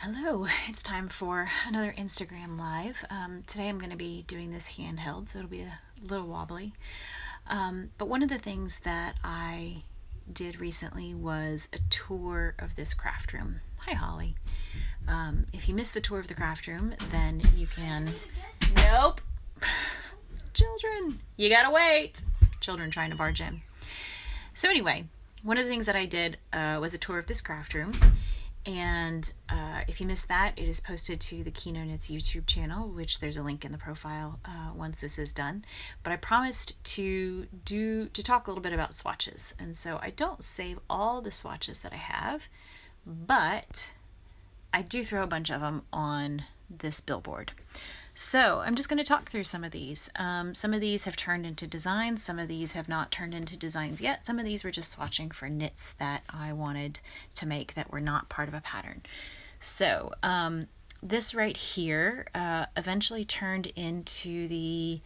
Hello, it's time for another Instagram Live. Today I'm going to be doing this handheld, so it'll be a little wobbly. But one of the things that I did recently was a tour of this craft room. Hi, Holly. If you missed the tour of the craft room, then you can. Nope! Children! You gotta wait! Children trying to barge in. So, anyway, one of the things that I did was a tour of this craft room. And if you missed that, it is posted to the Kino YouTube channel, which there's a link in the profile once this is done. But I promised to talk a little bit about swatches, and so I don't save all the swatches that I have, but I do throw a bunch of them on this billboard. So I'm just going to talk through some of these. Some of these have turned into designs. Some of these have not turned into designs yet. Some of these were just swatching for knits that I wanted to make that were not part of a pattern. So this right here eventually turned into the,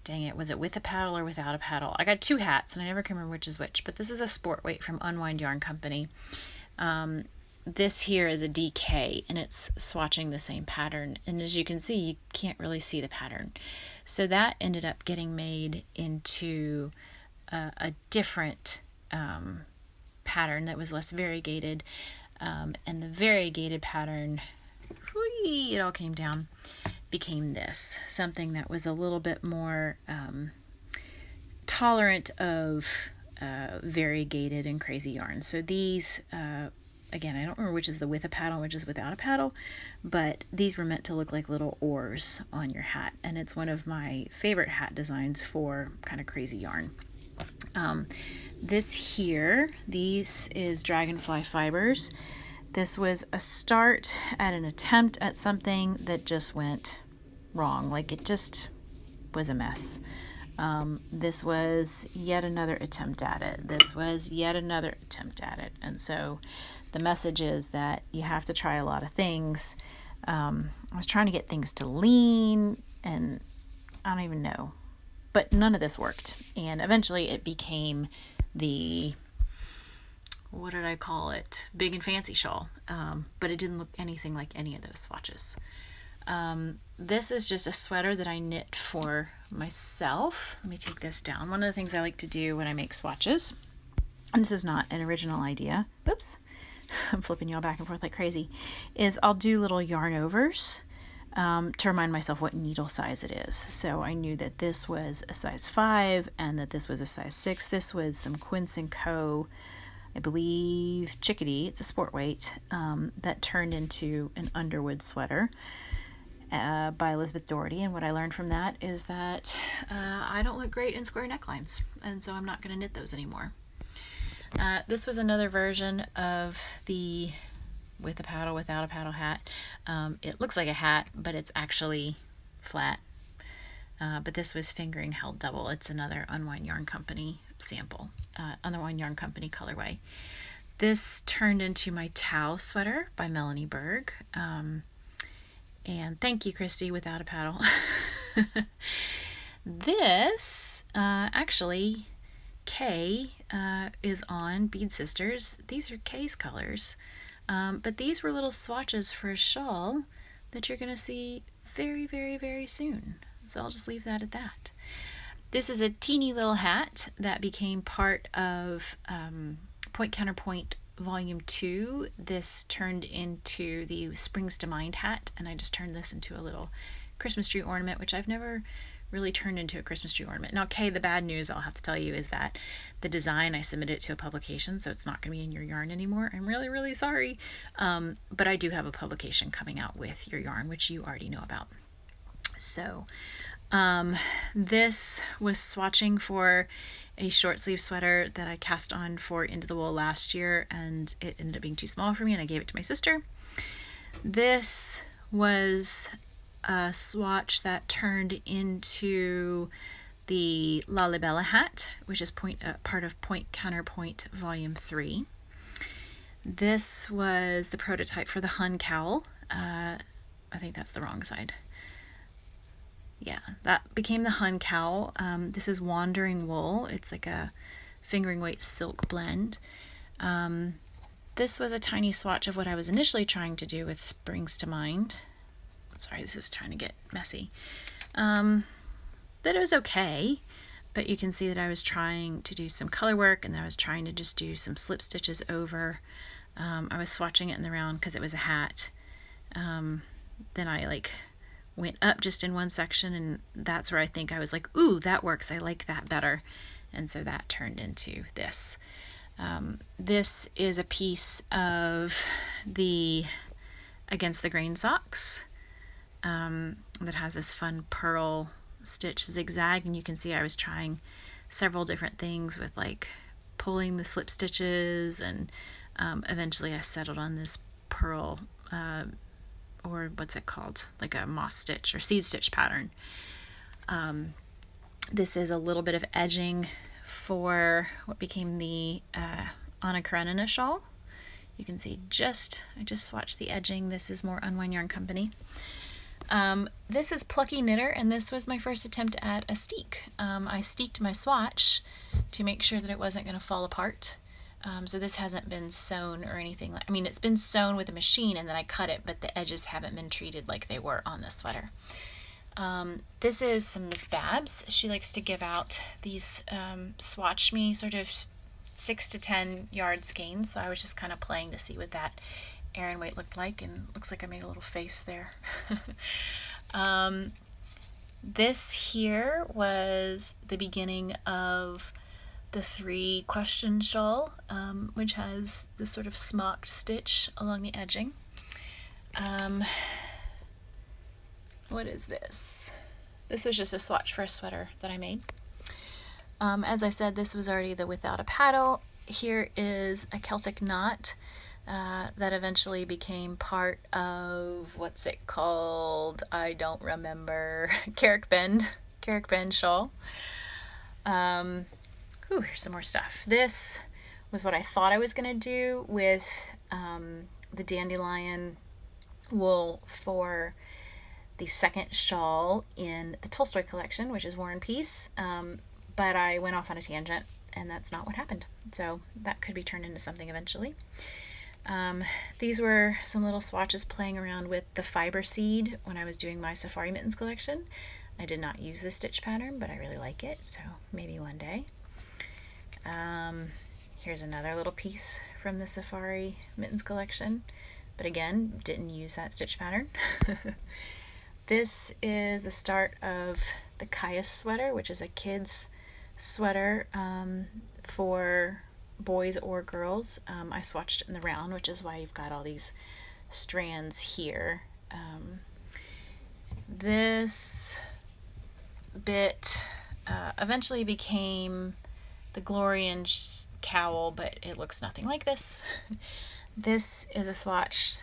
dang it, was it with a paddle or without a paddle? I got two hats and I never can remember which is which, but this is a sport weight from Unwind Yarn Company. This here is a DK and it's swatching the same pattern, and as you can see, you can't really see the pattern. So that ended up getting made into a different pattern that was less variegated, and the variegated pattern, it all came down, became this, something that was a little bit more tolerant of variegated and crazy yarns. So these again, I don't remember which is the with a paddle, which is without a paddle, but these were meant to look like little oars on your hat, and it's one of my favorite hat designs for kind of crazy yarn. This here, these is Dragonfly Fibers. This was a start at an attempt at something that just went wrong, like it just was a mess. This was yet another attempt at it. This was yet another attempt at it. And so the message is that you have to try a lot of things. I was trying to get things to lean, and I don't even know. But none of this worked. And eventually it became the, what did I call it? Big and fancy shawl. But it didn't look anything like any of those swatches. This is just a sweater that I knit for myself. Let me take this down. One of the things I like to do when I make swatches, and this is not an original idea, oops, I'm flipping y'all back and forth like crazy, is I'll do little yarn overs to remind myself what needle size it is. So I knew that this was a size 5 and that this was a size 6. This was some Quince & Co., I believe Chickadee, it's a sport weight, that turned into an Underwood sweater by Elizabeth Doherty. And what I learned from that is that I don't look great in square necklines, and so I'm not going to knit those anymore. This was another version of the with a paddle, without a paddle hat. It looks like a hat, but it's actually flat. But this was fingering held double. It's another Unwind Yarn Company sample, Unwind Yarn Company colorway. This turned into my Tau sweater by Melanie Berg. And thank you, Christy, without a paddle. This, actually, Kay is on Bead Sisters. These are Kay's colors. But these were little swatches for a shawl that you're going to see very, very, very soon. So I'll just leave that at that. This is a teeny little hat that became part of Point Counterpoint Volume 2. This turned into the Springs to Mind hat, and I just turned this into a little Christmas tree ornament, which I've never really turned into a Christmas tree ornament. Now, okay, the bad news I'll have to tell you is that the design, I submitted it to a publication, so it's not going to be in your yarn anymore. I'm really, really sorry. But I do have a publication coming out with your yarn, which you already know about. So this was swatching for a short sleeve sweater that I cast on for Into the Wool last year, and it ended up being too small for me, and I gave it to my sister. This was a swatch that turned into the Lalibela Hat, which is part of Point Counterpoint Volume 3. This was the prototype for the Hun Cowl. I think that's the wrong side. Yeah, that became the Hun Cowl. This is Wandering Wool. It's like a fingering weight silk blend. This was a tiny swatch of what I was initially trying to do with Springs to Mind. Sorry, this is trying to get messy. That it was okay, but you can see that I was trying to do some color work, and I was trying to just do some slip stitches over. I was swatching it in the round because it was a hat. Then I like went up just in one section, and that's where I think I was like, ooh, that works. I like that better. And so that turned into this. This is a piece of the Against the Grain socks that has this fun pearl stitch zigzag, and you can see I was trying several different things with like pulling the slip stitches, and eventually I settled on this pearl or what's it called, like a moss stitch or seed stitch pattern. This is a little bit of edging for what became the Anna Karenina shawl. You can see I just swatched the edging. This is more Unwind Yarn Company. This is Plucky Knitter, and this was my first attempt at a steek. I steeked my swatch to make sure that it wasn't going to fall apart. So this hasn't been sewn or anything. I mean, it's been sewn with a machine and then I cut it, but the edges haven't been treated like they were on the sweater. This is some Miss Babs. She likes to give out these swatch me sort of 6 to 10 yard skeins. So I was just kind of playing to see what that Aran weight looked like, and looks like I made a little face there. This here was the beginning of the 3 question shawl, which has this sort of smocked stitch along the edging. What is this? This was just a swatch for a sweater that I made. As I said, this was already the Without a Paddle. Here is a Celtic knot that eventually became part of, what's it called? I don't remember. Carrick Bend shawl. Here's some more stuff. This was what I thought I was going to do with the dandelion wool for the second shawl in the Tolstoy collection, which is War and Peace, but I went off on a tangent, and that's not what happened. So that could be turned into something eventually. These were some little swatches playing around with the fiber seed when I was doing my Safari Mittens collection. I did not use this stitch pattern, but I really like it, so maybe one day. Here's another little piece from the Safari Mittens collection, but again, didn't use that stitch pattern. This is the start of the Caius sweater, which is a kid's sweater for boys or girls. I swatched it in the round, which is why you've got all these strands here. This bit eventually became the Glorian cowl, but it looks nothing like this. This is a swatch.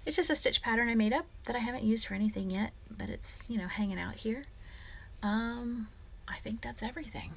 It's just a stitch pattern I made up that I haven't used for anything yet, but it's, you know, hanging out here. I think that's everything.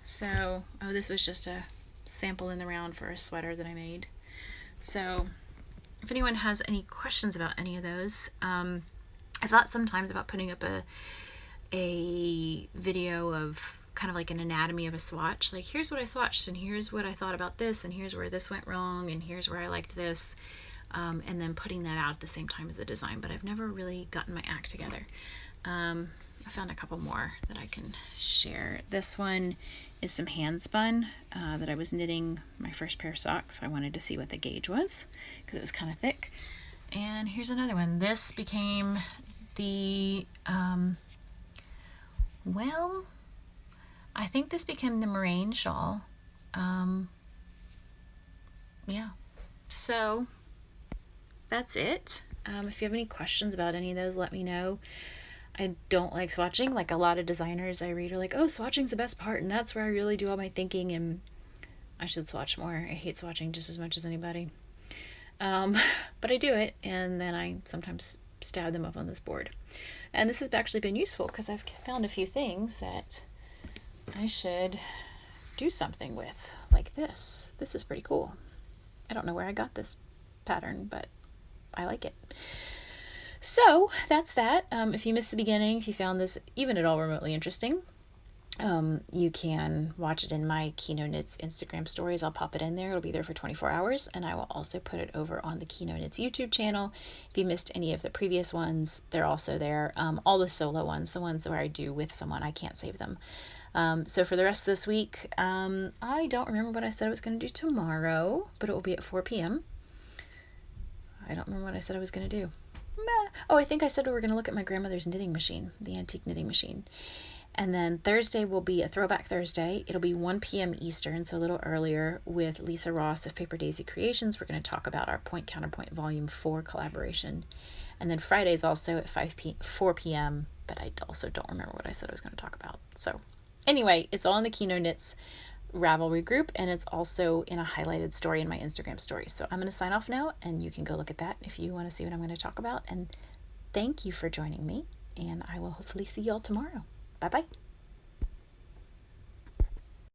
So, this was just a sample in the round for a sweater that I made. So, if anyone has any questions about any of those, I thought sometimes about putting up a video of kind of like an anatomy of a swatch. Like, here's what I swatched, and here's what I thought about this, and here's where this went wrong, and here's where I liked this. And then putting that out at the same time as the design, but I've never really gotten my act together. I found a couple more that I can share. This one is some hand spun that I was knitting my first pair of socks, so I wanted to see what the gauge was because it was kind of thick. And here's another one. This became the, well, I think this became the Moraine shawl. Yeah, so that's it. If you have any questions about any of those, let me know. I don't like swatching. Like a lot of designers I read are like, oh, swatching's the best part, and that's where I really do all my thinking, and I should swatch more. I hate swatching just as much as anybody. But I do it, and then I sometimes stab them up on this board. And this has actually been useful because I've found a few things that I should do something with, like this. This is pretty cool. I don't know where I got this pattern, but I like it. So that's that. If you missed the beginning, if you found this even at all remotely interesting, You can watch it in my Kino Knits Instagram stories. I'll pop it in there. It'll be there for 24 hours. And I will also put it over on the Kino Knits YouTube channel. If you missed any of the previous ones, they're also there. All the solo ones, the ones where I do with someone, I can't save them. So for the rest of this week, I don't remember what I said I was going to do tomorrow, but it will be at 4 p.m. I don't remember what I said I was going to do. Oh, I think I said we were going to look at my grandmother's knitting machine, the antique knitting machine. And then Thursday will be a Throwback Thursday. It'll be 1 p.m. Eastern, so a little earlier, with Lisa Ross of Paper Daisy Creations. We're going to talk about our Point Counterpoint Volume 4 collaboration. And then Friday's also at 4 p.m., but I also don't remember what I said I was going to talk about. So anyway, it's all in the Kino Knits Ravelry group, and it's also in a highlighted story in my Instagram story. So I'm going to sign off now, and you can go look at that if you want to see what I'm going to talk about. And thank you for joining me, and I will hopefully see you all tomorrow. Bye-bye.